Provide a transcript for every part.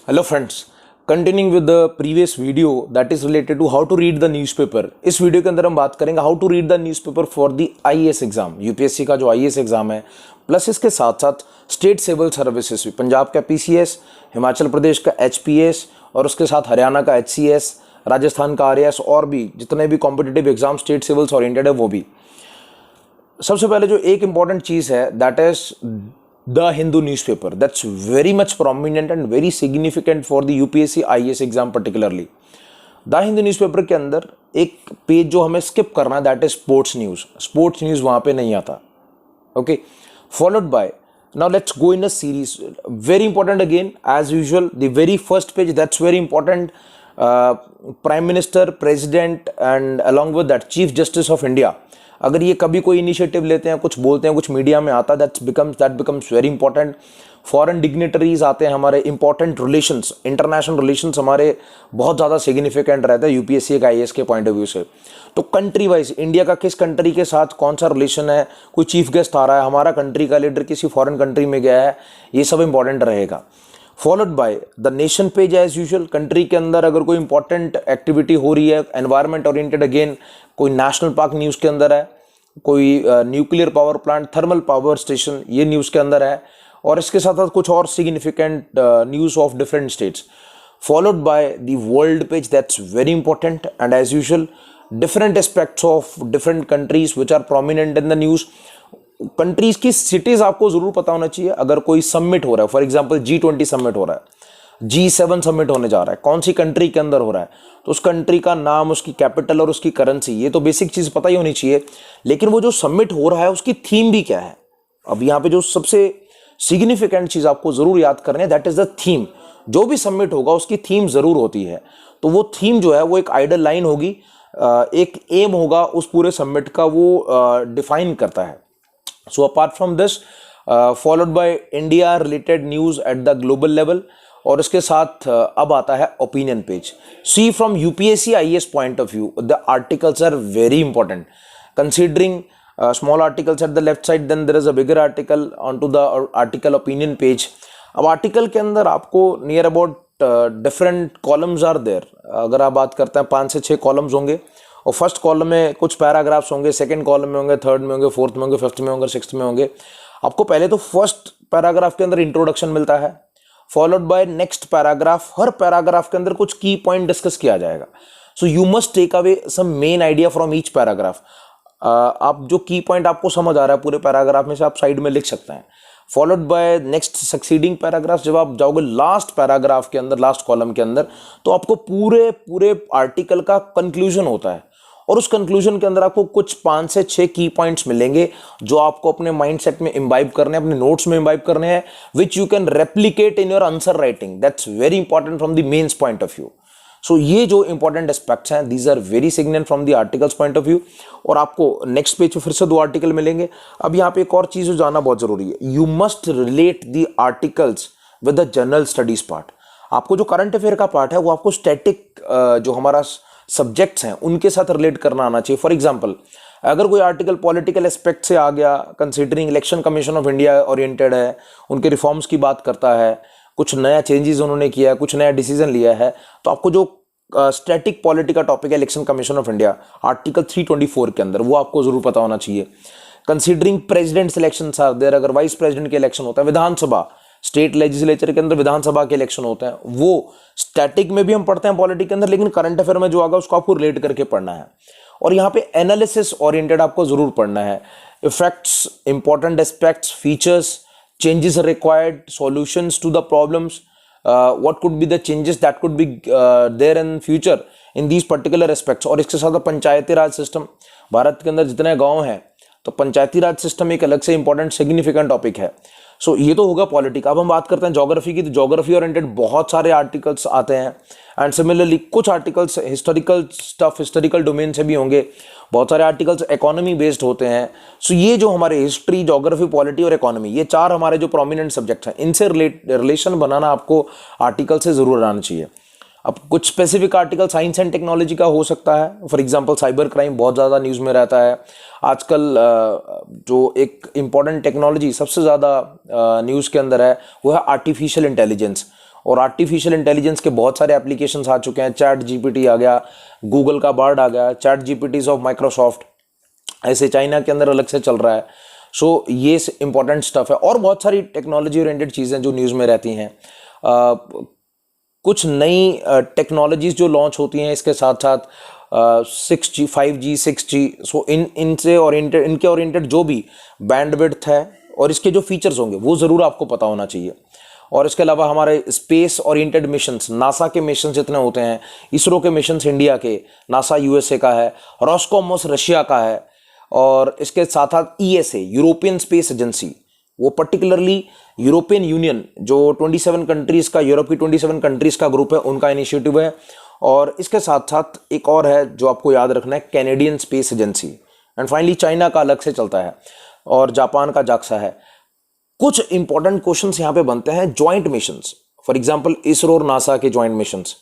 Hello friends, continuing with the previous video that is related to how to read the newspaper. इस video के अंदर हम बात करेंगे how to read the newspaper for the IAS exam, UPSC का जो IAS exam है, plus इसके साथ साथ स्टेट सिविल सर्विसेज भी, पंजाब का पीसीएस, हिमाचल प्रदेश का एचपीएस और उसके साथ हरियाणा का एचसीएस, राजस्थान का आरएएस और भी जितने भी competitive exam state civils oriented है वो भी। सबसे पहले जो एक इंपॉर्टेंट चीज है that is the Hindu newspaper, that's very much prominent and very significant for the UPSC IAS exam particularly. The Hindu newspaper के अंदर एक पेज जो हमें स्किप करना है that is sports news. Sports news वहां पे नहीं आता। Okay, followed by, now let's go in a series, very important again as usual, the very first page, that's very important. Prime Minister, President and along with that Chief Justice of India, अगर ये कभी कोई initiative लेते हैं, कुछ बोलते हैं, कुछ मीडिया में आता, that becomes very important. Foreign dignitaries आते हैं, हमारे इंपॉर्टेंट रिलेशंस, इंटरनेशनल रिलेशंस हमारे बहुत ज़्यादा सिग्निफिकेंट रहते हैं यूपीएससी का आईएएस के पॉइंट ऑफ व्यू से। तो कंट्री वाइज इंडिया का किस कंट्री के साथ कौन सा रिलेशन है, कोई चीफ गेस्ट आ रहा है, हमारा कंट्री का लीडर किसी फॉरेन कंट्री में गया है, ये सब इंपॉर्टेंट रहेगा। Followed by the nation page as usual, country के अंदर अगर कोई इंपॉर्टेंट एक्टिविटी हो रही है, एनवायरमेंट ओरिएंटेड, अगेन कोई नेशनल पार्क न्यूज़ के अंदर है, कोई nuclear power plant, thermal power station, ये न्यूज़ के अंदर है, और इसके साथ साथ कुछ और significant news of different states. Followed by the world page, that's very important and as usual different aspects of different countries which are prominent in the news. Countries की सिटीज आपको जरूर पता होना चाहिए। अगर कोई समिट हो रहा है, फॉर एग्जांपल G20 समिट हो रहा है, G7 समिट होने जा रहा है, कौन सी कंट्री के अंदर हो रहा है, तो उस कंट्री का नाम, उसकी कैपिटल और उसकी करेंसी, ये तो बेसिक चीज पता ही होनी चाहिए। लेकिन वो जो समिट हो रहा है उसकी थीम भी क्या है। अब यहाँ पे जो सबसे सिग्निफिकेंट चीज आपको जरूर याद करनी है दैट इज द थीम। जो भी सबमिट होगा उसकी थीम जरूर होती है, तो वो थीम जो है वो एक आइडल लाइन होगी, एक एम होगा उस पूरे सबमिट का, वो डिफाइन करता है। So apart from this, followed by India related news at the global level, और इसके साथ अब आता है opinion page. See from UPSC IAS point of view the articles are very important, considering small articles at the left side, then there is a bigger article onto the article opinion page. अब article के अंदर आपको near about different columns are there. अगर आप बात करते हैं 5 से 6 कॉलम्स होंगे, और फर्स्ट कॉलम में कुछ पैराग्राफ्स होंगे, सेकंड कॉलम में होंगे, थर्ड में होंगे, फोर्थ में होंगे, फिफ्थ में होंगे, सिक्स्थ में होंगे। आपको पहले तो फर्स्ट पैराग्राफ के अंदर इंट्रोडक्शन मिलता है, फॉलोड बाय नेक्स्ट पैराग्राफ। हर पैराग्राफ के अंदर कुछ की पॉइंट डिस्कस किया जाएगा। So you must take away some main idea from each paragraph. आप जो की पॉइंट आपको समझ आ रहा है पूरे पैराग्राफ में से, आप साइड में लिख सकते हैं। Followed by next succeeding paragraph. जब आप जाओगे लास्ट पैराग्राफ के अंदर, लास्ट कॉलम के अंदर, तो आपको पूरे आर्टिकल का कंक्लूजन होता है, और उस कंक्लूजन के अंदर आपको कुछ 5 से 6 की पॉइंट्स मिलेंगे जो आपको अपने माइंडसेट में इम्बाइब करने हैं, अपने नोट्स में इम्बाइब करने हैं, which you can replicate in your answer writing. That's very important from the mains point of view. So ये जो इंपॉर्टेंट एस्पेक्ट्स हैं, these are very significant from the articles point of view. और आपको next page पे फिर से 2 article मिलेंगे। अब यहाँ पे एक और चीज जानना बहुत जरूरी है, you must relate the articles with the general studies part. आपको जो करंट अफेयर का पार्ट है वो आपको स्टैटिक जो हमारा सब्जेक्ट्स हैं उनके साथ रिलेट करना आना चाहिए। फॉर एग्जाम्पल, अगर कोई आर्टिकल पॉलिटिकल एस्पेक्ट से आ गया, considering election commission of India oriented है, उनके रिफॉर्म्स की बात करता है, कुछ नया चेंजेस उन्होंने किया है, कुछ नया डिसीजन लिया है, तो आपको जो स्टैटिक पॉलिटी का टॉपिक है election commission of India, article 324 के अंदर, वो आपको जरूर पता होना चाहिए। Considering president election are there, अगर वाइस प्रेसिडेंट के इलेक्शन होता है, विधानसभा, स्टेट लेजिस्लेचर के अंदर विधानसभा के इलेक्शन होते हैं, वो स्टैटिक में भी हम पढ़ते हैं पॉलिटी के अंदर, लेकिन करंट अफेयर में जो आगा उसको आपको रिलेट करके पढ़ना है। और यहाँ पे एनालिसिस ओरिएंटेड आपको जरूर पढ़ना है। Effects, important aspects, features, changes required, solutions to the problems, what could be the changes that could be there in future in these particular aspects। और इसके साथ पंचायती राज सिस्टम, भारत के अंदर जितने गांव हैं तो पंचायती राज सिस्टम एक अलग से इंपॉर्टेंट सिग्निफिकेंट टॉपिक है। सो ये तो होगा पॉलिटी का। अब हम बात करते हैं ज्योग्राफी की, तो ज्योग्राफी ओरिएंटेड बहुत सारे आर्टिकल्स आते हैं, एंड सिमिलरली कुछ articles historical stuff, historical domain से भी होंगे, बहुत सारे आर्टिकल्स इकोनॉमी बेस्ड होते हैं। सो ये जो हमारे हिस्ट्री, ज्योग्राफी, पॉलिटी और इकोनॉमी, ये 4 हमारे जो प्रोमिनेंट सब्जेक्ट्स हैं, इनसे रिलेशन बनाना आपको आर्टिकल से जरूर आना चाहिए। अब कुछ specific article science and technology का हो सकता है, फॉर एग्जांपल साइबर क्राइम बहुत ज़्यादा न्यूज़ में रहता है आजकल। जो एक इम्पॉर्टेंट टेक्नोलॉजी सबसे ज़्यादा न्यूज़ के अंदर है वो है आर्टिफिशियल इंटेलिजेंस, और आर्टिफिशियल इंटेलिजेंस के बहुत सारे एप्लीकेशंस आ चुके हैं। चैट जीपीटी आ गया, गूगल का बार्ड आ गया, चैट जीपीटीज ऑफ माइक्रोसॉफ्ट, ऐसे चाइना के अंदर अलग से चल रहा है। सो ये इंपॉर्टेंट स्टफ है और बहुत सारी टेक्नोलॉजी ओरिएंटेड चीज़ें जो न्यूज़ में रहती हैं। कुछ नई टेक्नोलॉजीज जो लॉन्च होती हैं इसके साथ साथ 6G 5G 6G, सो इनसे ओरिएंटेड, इनके ओरिएंटेड जो भी बैंडविड्थ है और इसके जो फीचर्स होंगे वो ज़रूर आपको पता होना चाहिए। और इसके अलावा हमारे स्पेस ओरिएंटेड मिशंस, नासा के मिशंस जितने होते हैं, इसरो के मिशंस इंडिया के, नासा यूएसए का है, रॉसकॉमोस रशिया का है, और इसके साथ साथ ईएसए यूरोपियन स्पेस एजेंसी, वो पर्टिकुलरली यूरोपियन यूनियन जो 27 कंट्रीज़ का, यूरोप की 27 कंट्रीज़ का ग्रुप है, उनका इनिशिएटिव है। और इसके साथ साथ एक और है जो आपको याद रखना है, Canadian space agency. And finally China का अलग से चलता है और जापान का जाक्सा है। कुछ इंपॉर्टेंट क्वेश्चंस यहाँ पे बनते हैं, joint missions, for example ISRO और नासा के जॉइंट मिशंस,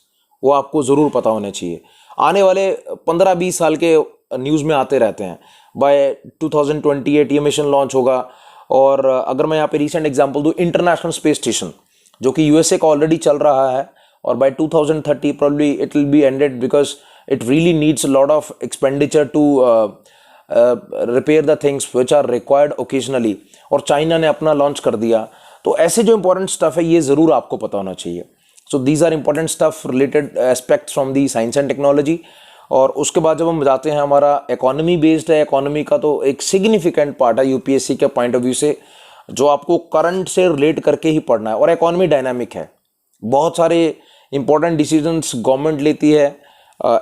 वो आपको ज़रूर पता होने चाहिए। आने वाले 15-20 साल के न्यूज़ में आते रहते हैं। बाय 2028 ये मिशन लॉन्च होगा। और अगर मैं यहाँ पे रिसेंट एग्जांपल दूँ, इंटरनेशनल स्पेस स्टेशन जो कि यूएसए का ऑलरेडी चल रहा है, और bye 2030 probably it will be ended because it really needs a lot of expenditure to repair the things which are required occasionally, और चाइना ने अपना लॉन्च कर दिया। तो ऐसे जो इंपॉर्टेंट स्टफ है ये ज़रूर आपको पता होना चाहिए। So these are important stuff related aspects from the science and technology. और उसके बाद जब हम जाते हैं, हमारा इकोनॉमी बेस्ड है, इकोनॉमी का तो एक सिग्निफिकेंट पार्ट है यूपीएससी के पॉइंट ऑफ व्यू से, जो आपको करंट से रिलेट करके ही पढ़ना है। और इकोनॉमी डायनामिक है, बहुत सारे इंपॉर्टेंट डिसीजंस गवर्नमेंट लेती है,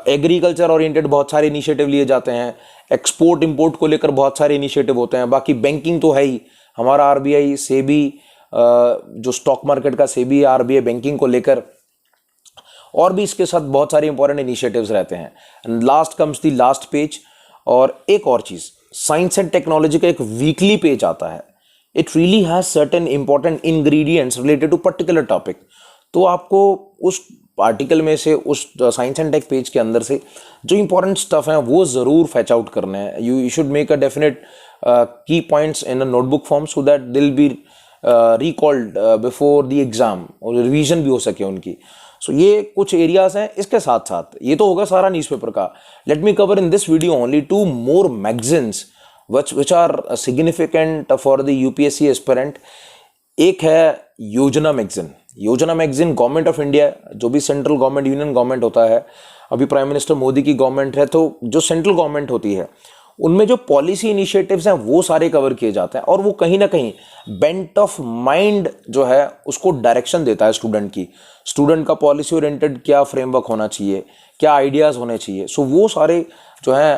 एग्रीकल्चर ओरिएंटेड बहुत सारे इनिशिएटिव लिए जाते हैं, एक्सपोर्ट इंपोर्ट को लेकर बहुत सारे इनिशिएटिव होते हैं। बाकी बैंकिंग तो है ही, हमारा आरबीआई, सेबी, जो स्टॉक मार्केट का सेबी, आरबीआई बैंकिंग को लेकर, और भी इसके साथ बहुत सारे इंपॉर्टेंट इनिशिएटिव्स रहते हैं। Last comes the last page. और एक और चीज़, साइंस एंड टेक्नोलॉजी का एक वीकली पेज आता है। It really has certain important ingredients related to particular topic. तो आपको उस आर्टिकल में से, उस साइंस एंड टेक पेज के अंदर से जो इंपॉर्टेंट स्टफ है वो ज़रूर फैच आउट करना है। You should make a definite key points in a notebook form so that it'll be recalled before the exam, और रिवीजन भी हो सके उनकी। सो ये कुछ एरियाज हैं। इसके साथ साथ ये तो होगा सारा न्यूज़पेपर का। Let me cover in this video only 2 more magazines which are significant for the UPSC aspirant। एक है योजना मैगजीन। योजना मैगजीन गवर्नमेंट ऑफ इंडिया, जो भी सेंट्रल गवर्नमेंट, यूनियन गवर्नमेंट होता है, अभी प्राइम मिनिस्टर मोदी की गवर्नमेंट है, तो जो सेंट्रल गवर्नमेंट होती है उनमें जो पॉलिसी इनिशिएटिव्स हैं वो सारे कवर किए जाते हैं। और वो कहीं ना कहीं बेंट ऑफ माइंड जो है उसको डायरेक्शन देता है स्टूडेंट की, स्टूडेंट का पॉलिसी ओरिएंटेड क्या फ्रेमवर्क होना चाहिए, क्या आइडियाज़ होने चाहिए। सो वो सारे जो है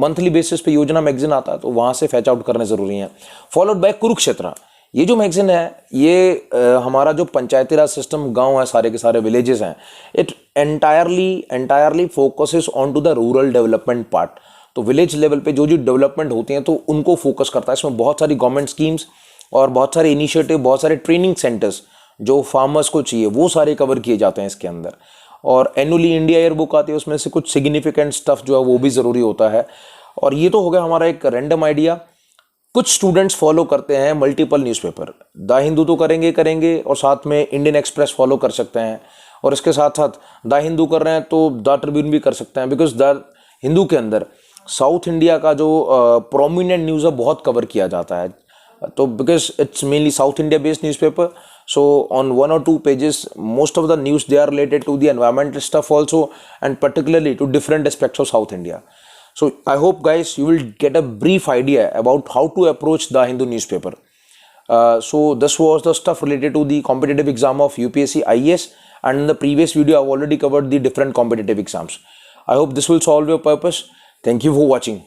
मंथली बेसिस पे योजना मैगजीन आता है, तो वहाँ से फैच आउट करने ज़रूरी हैं। Followed by Kurukshetra. ये जो मैगजीन है ये हमारा जो पंचायती राज सिस्टम, गांव है, सारे के सारे विलेजेस हैं, it entirely focuses on to the rural development part. तो विलेज लेवल पे जो जो डेवलपमेंट होती हैं तो उनको फोकस करता है। इसमें बहुत सारी गवर्नमेंट स्कीम्स और बहुत सारे इनिशिएटिव, बहुत सारे ट्रेनिंग सेंटर्स जो फार्मर्स को चाहिए वो सारे कवर किए जाते हैं इसके अंदर। और एनुअली इंडिया ईयर बुक आती है, उसमें से कुछ सिग्निफिकेंट स्टफ जो है वो भी ज़रूरी होता है। और ये तो हो गया हमारा एक रैंडम आइडिया। कुछ स्टूडेंट्स फॉलो करते हैं मल्टीपल न्यूज़पेपर, द हिंदू तो करेंगे और साथ में इंडियन एक्सप्रेस फॉलो कर सकते हैं, और इसके साथ साथ द हिंदू कर रहे हैं तो द ट्रिब्यून भी कर सकते हैं, बिकॉज द हिंदू के अंदर साउथ इंडिया का जो प्रोमिनेंट न्यूज़ है बहुत कवर किया जाता है। तो because it's mainly south India based newspaper, so on 1 or 2 pages most of the news they are related to the environmental stuff also, and particularly to different aspects of South India. So I hope guys you will get a brief idea about how to approach the Hindu newspaper. So this was the stuff related to the competitive exam of UPSC IAS, and in the previous video I've already covered the different competitive exams. I hope this will solve your purpose. Thank you for watching.